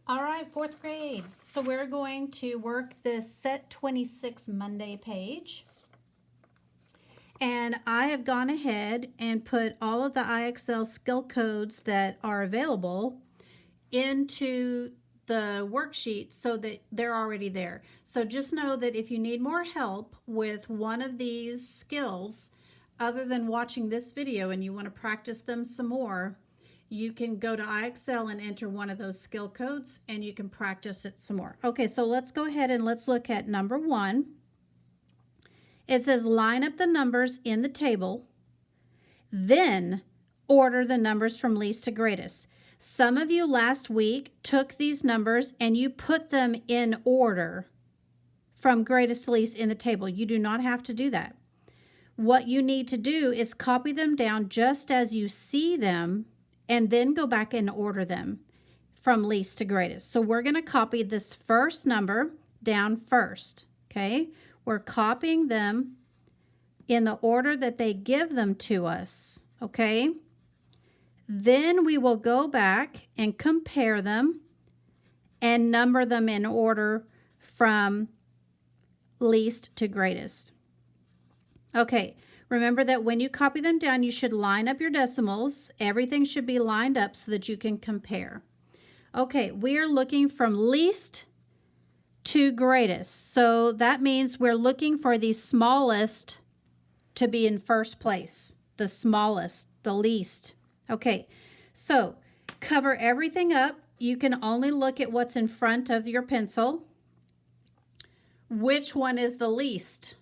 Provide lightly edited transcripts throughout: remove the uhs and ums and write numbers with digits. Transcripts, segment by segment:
All right, fourth grade. So we're going to work this set 26 Monday page. And I have gone ahead and put all of the IXL skill codes that are available into the worksheet so that they're already there. So just know that if you need more help with one of these skills, other than watching this video and you want to practice them some more, you can go to IXL and enter one of those skill codes and you can practice it some more. Okay, so let's go ahead and let's look at number 1. It says line up the numbers in the table, then order the numbers from least to greatest. Some of you last week took these numbers and you put them in order from greatest to least in the table. You do not have to do that. What you need to do is copy them down just as you see them and then go back and order them from least to greatest. So we're going to copy this first number down first, okay? We're copying them in the order that they give them to us, okay? Then we will go back and compare them and number them in order from least to greatest. Okay, remember that when you copy them down, you should line up your decimals. Everything should be lined up so that you can compare. Okay, we are looking from least to greatest. So that means we're looking for the smallest to be in first place. The smallest, the least. Okay, so cover everything up. You can only look at what's in front of your pencil. Which one is the least?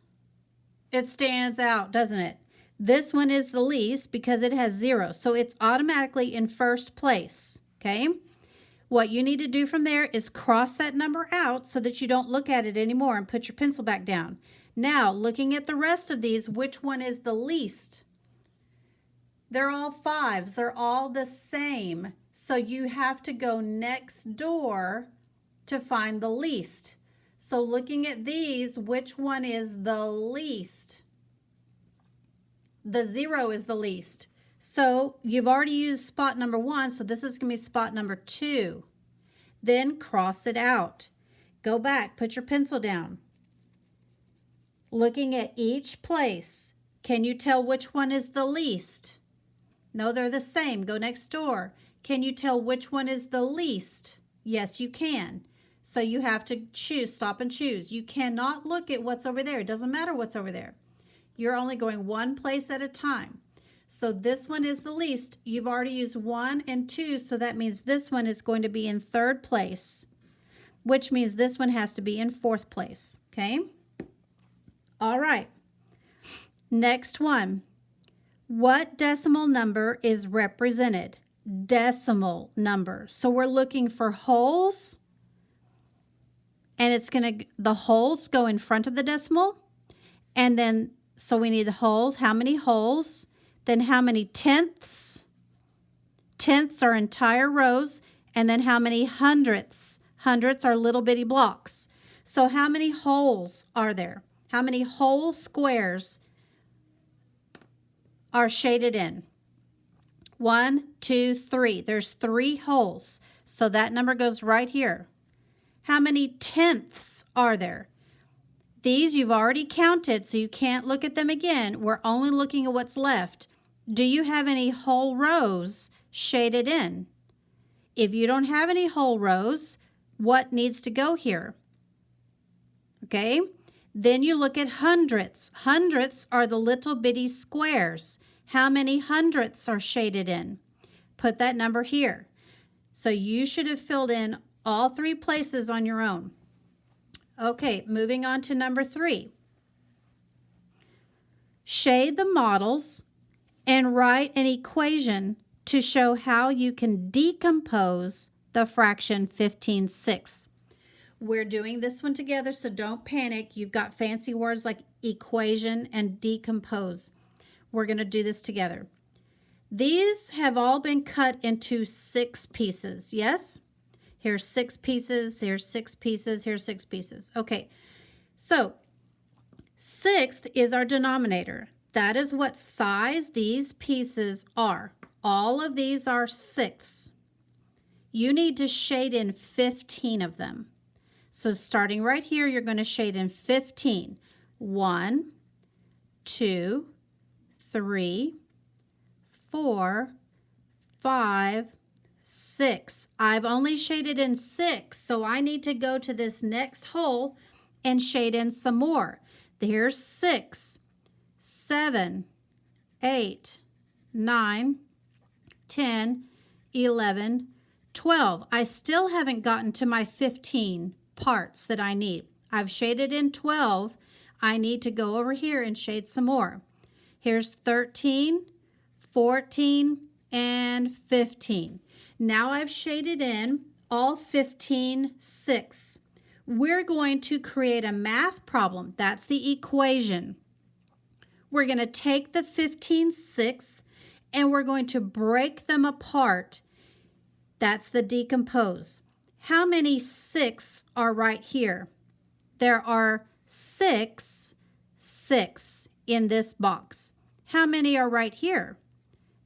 It stands out, doesn't it? This one is the least because it has 0. So it's automatically in first place, okay? What you need to do from there is cross that number out so that you don't look at it anymore and put your pencil back down. Now, looking at the rest of these, which one is the least? They're all 5s. They're all the same. So you have to go next door to find the least. So looking at these, which one is the least? The 0 is the least. So you've already used spot number 1, so this is going to be spot number 2. Then cross it out. Go back, put your pencil down. Looking at each place, can you tell which one is the least? No, they're the same. Go next door. Can you tell which one is the least? Yes, you can. So you have to choose, stop and choose. You cannot look at what's over there. It doesn't matter what's over there. You're only going one place at a time. So this one is the least. You've already used 1 and 2, so that means this one is going to be in 3rd place, which means this one has to be in 4th place, okay? All right. Next one. What decimal number is represented? Decimal number. So we're looking for wholes, and it's going to, the wholes go in front of the decimal, and then, so we need the wholes. How many wholes? Then how many tenths? Tenths are entire rows. And then how many hundredths? Hundredths are little bitty blocks. So how many wholes are there? How many whole squares are shaded in? 1, 2, 3. There's 3 wholes. So that number goes right here. How many tenths are there? These you've already counted, so you can't look at them again. We're only looking at what's left. Do you have any whole rows shaded in? If you don't have any whole rows, what needs to go here? Okay, then you look at hundredths. Hundredths are the little bitty squares. How many hundredths are shaded in? Put that number here. So you should have filled in all 3 places on your own. Okay, moving on to number 3. Shade the models and write an equation to show how you can decompose the fraction 15/6. We're doing this one together, so don't panic. You've got fancy words like equation and decompose. We're going to do this together. These have all been cut into 6 pieces, yes? Here's 6 pieces, here's 6 pieces, here's 6 pieces. Okay, so 6th is our denominator. That is what size these pieces are. All of these are 6ths. you need to shade in 15 of them. So starting right here, you're going to shade in 15. 1, 2, 3, 4, 5, 6. I've only shaded in 6, so I need to go to this next hole and shade in some more. Here's 6, 7, 8, 9, 10, 11, 12. I still haven't gotten to my 15 parts that I need. I've shaded in 12. I need to go over here and shade some more. Here's 13, 14, and 15. Now I've shaded in all 15 6. We're going to create a math problem. That's the equation. We're going to take the 15 6 and we're going to break them apart. That's the decompose. How many 6 are right here? There are 6 6 in this box. How many are right here?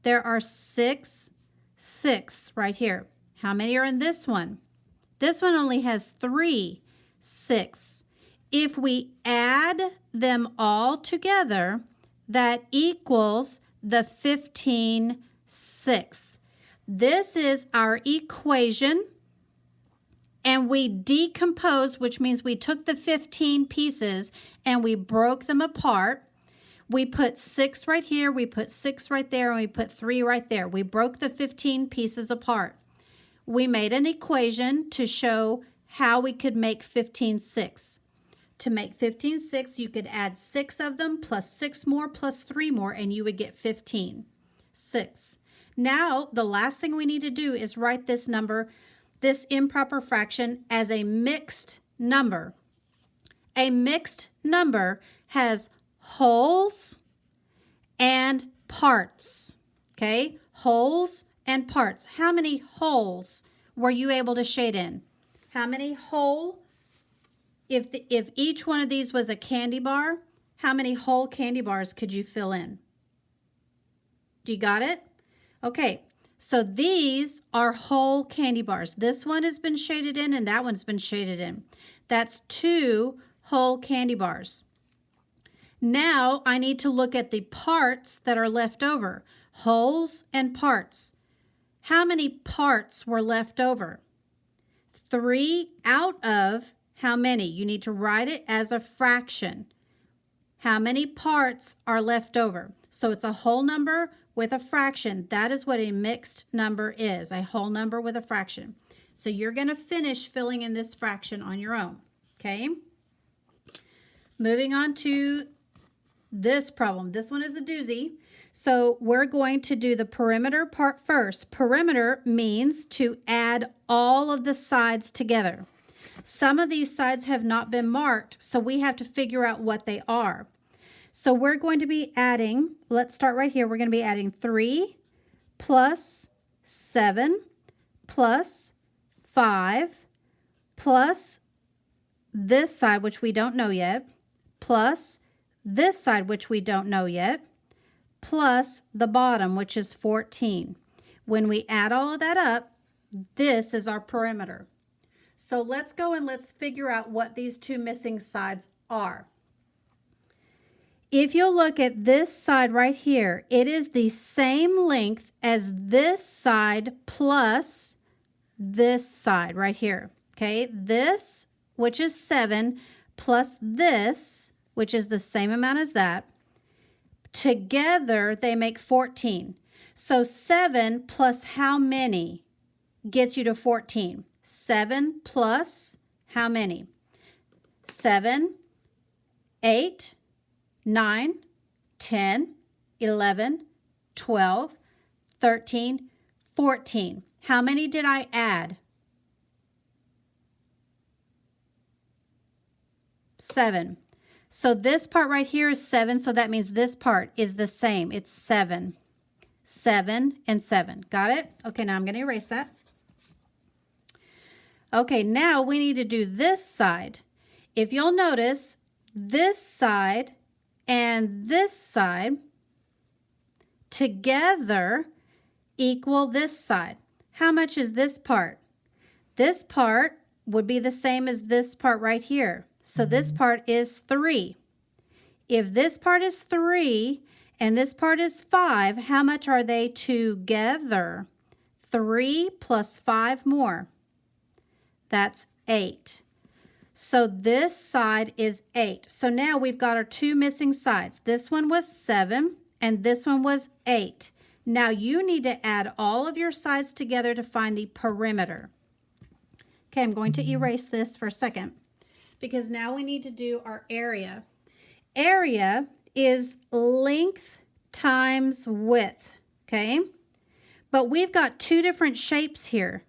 There are 6 6 right here. How many are in this one? This one only has 3 6. If we add them all together, that equals the 15 6. This is our equation, and we decomposed, which means we took the 15 pieces and we broke them apart. We put 6 right here, we put 6 right there, and we put 3 right there. We broke the 15 pieces apart. We made an equation to show how we could make 15 6. To make 15 6, you could add 6 of them plus 6 more plus 3 more, and you would get 15 6. Now, the last thing we need to do is write this number, this improper fraction, as a mixed number. A mixed number has wholes and parts, okay? Wholes and parts. How many wholes were you able to shade in? How many whole? If each one of these was a candy bar, how many whole candy bars could you fill in? Do you got it? Okay, so these are whole candy bars. This one has been shaded in and that one's been shaded in. That's 2 whole candy bars. Now I need to look at the parts that are left over. Wholes and parts. How many parts were left over? 3 out of how many? You need to write it as a fraction. How many parts are left over? So it's a whole number with a fraction. That is what a mixed number is, a whole number with a fraction. So you're going to finish filling in this fraction on your own, okay? Moving on to this problem. This one is a doozy. So we're going to do the perimeter part first. Perimeter means to add all of the sides together. Some of these sides have not been marked, so we have to figure out what they are. So we're going to be adding, let's start right here. We're going to be adding 3 plus 7 plus 5 plus this side, which we don't know yet, plus this side, which we don't know yet, plus the bottom, which is 14. When we add all of that up, this is our perimeter. So let's go and let's figure out what these 2 missing sides are. If you'll look at this side right here, it is the same length as this side plus this side right here. Okay, this, which is 7, plus this, which is the same amount as that. Together, they make 14. So 7 plus how many gets you to 14? 7 plus how many? 7, 8, 9, 10, 11, 12, 13, 14. How many did I add? 7. So this part right here is 7, so that means this part is the same. It's 7. 7 and 7. Got it? Okay, now I'm going to erase that. Okay, now we need to do this side. If you'll notice, this side and this side together equal this side. How much is this part? This part would be the same as this part right here. So this part is 3. If this part is 3 and this part is 5, how much are they together? 3 plus 5 more. That's 8. So this side is 8. So now we've got our 2 missing sides. This one was 7 and this one was 8. Now you need to add all of your sides together to find the perimeter. Okay, I'm going to erase this for a second because now we need to do our area. Area is length times width, okay? But we've got 2 different shapes here.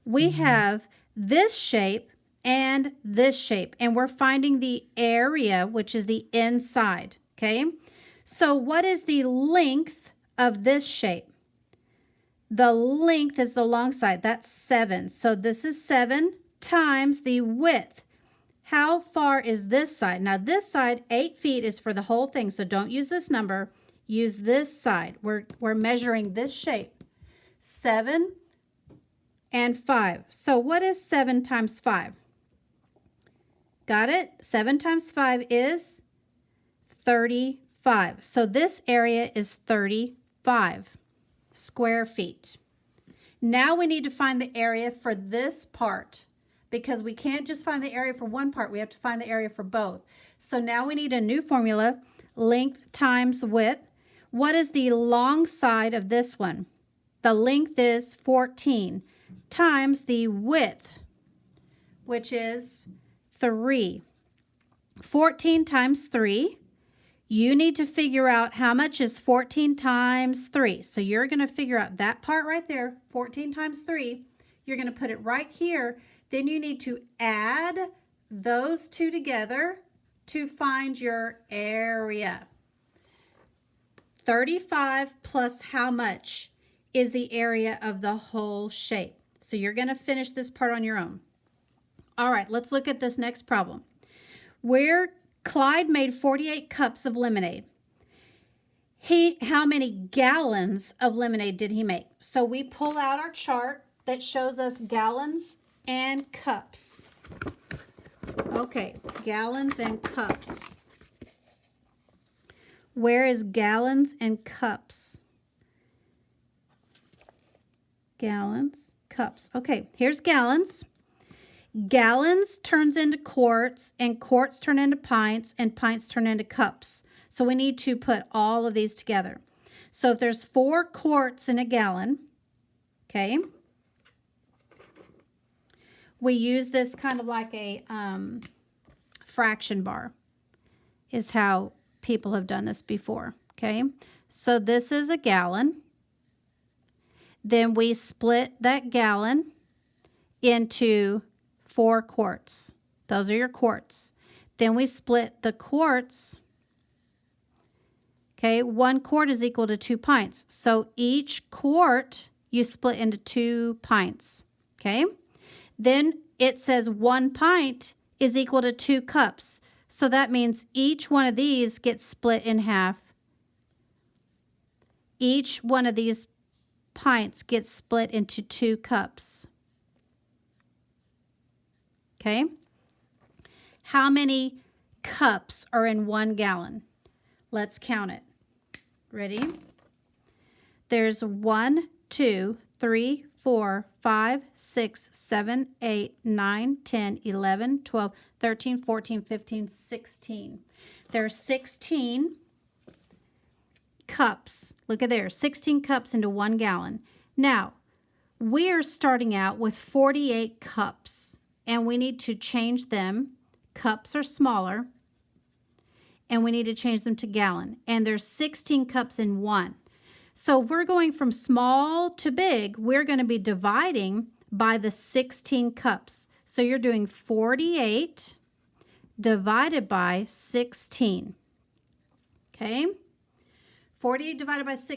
We have this shape and this shape, and we're finding the area, which is the inside, okay? So what is the length of this shape? The length is the long side. That's 7. So this is 7 times the width. How far is this side? Now this side, 8 feet, is for the whole thing, so don't use this number. Use this side. We're measuring this shape. 7 and 5. So what is 7 times 5? Got it? 7 times 5 is 35. So this area is 35 square feet. Now we need to find the area for this part because we can't just find the area for one part. We have to find the area for both. So now we need a new formula, length times width. What is the long side of this one? The length is 14 times the width, which is 3. 14 times 3. You need to figure out how much is 14 times 3. So you're going to figure out that part right there, 14 times 3. You're going to put it right here. Then you need to add those 2 together to find your area. 35 plus how much is the area of the whole shape. So you're going to finish this part on your own. All right, let's look at this next problem. Where Clyde made 48 cups of lemonade. How many gallons of lemonade did he make? So we pull out our chart that shows us gallons and cups. Okay, gallons and cups. Where is gallons and cups? Gallons, cups. Okay, here's gallons. Gallons turns into quarts, and quarts turn into pints, and pints turn into cups. So we need to put all of these together. So if there's 4 quarts in a gallon, okay, we use this kind of like a fraction bar is how people have done this before, okay? So this is a gallon. Then we split that gallon into 4 quarts. Those are your quarts. Then we split the quarts. Okay, 1 quart is equal to 2 pints. So each quart you split into 2 pints. Okay, then it says 1 pint is equal to 2 cups. So that means each one of these gets split in half. Each one of these pints gets split into 2 cups. Okay, how many cups are in 1 gallon? Let's count it. Ready? There's 1, 2, 3, 4, 5, 6, 7, 8, 9, 10, 11, 12, 13, 14, 15, 16. There are 16 cups. Look at there, 16 cups into 1 gallon. Now, we are starting out with 48 cups. And we need to change them. Cups are smaller. And we need to change them to gallon. And there's 16 cups in 1. So if we're going from small to big, we're going to be dividing by the 16 cups. So you're doing 48 divided by 16. Okay? 48 divided by 16.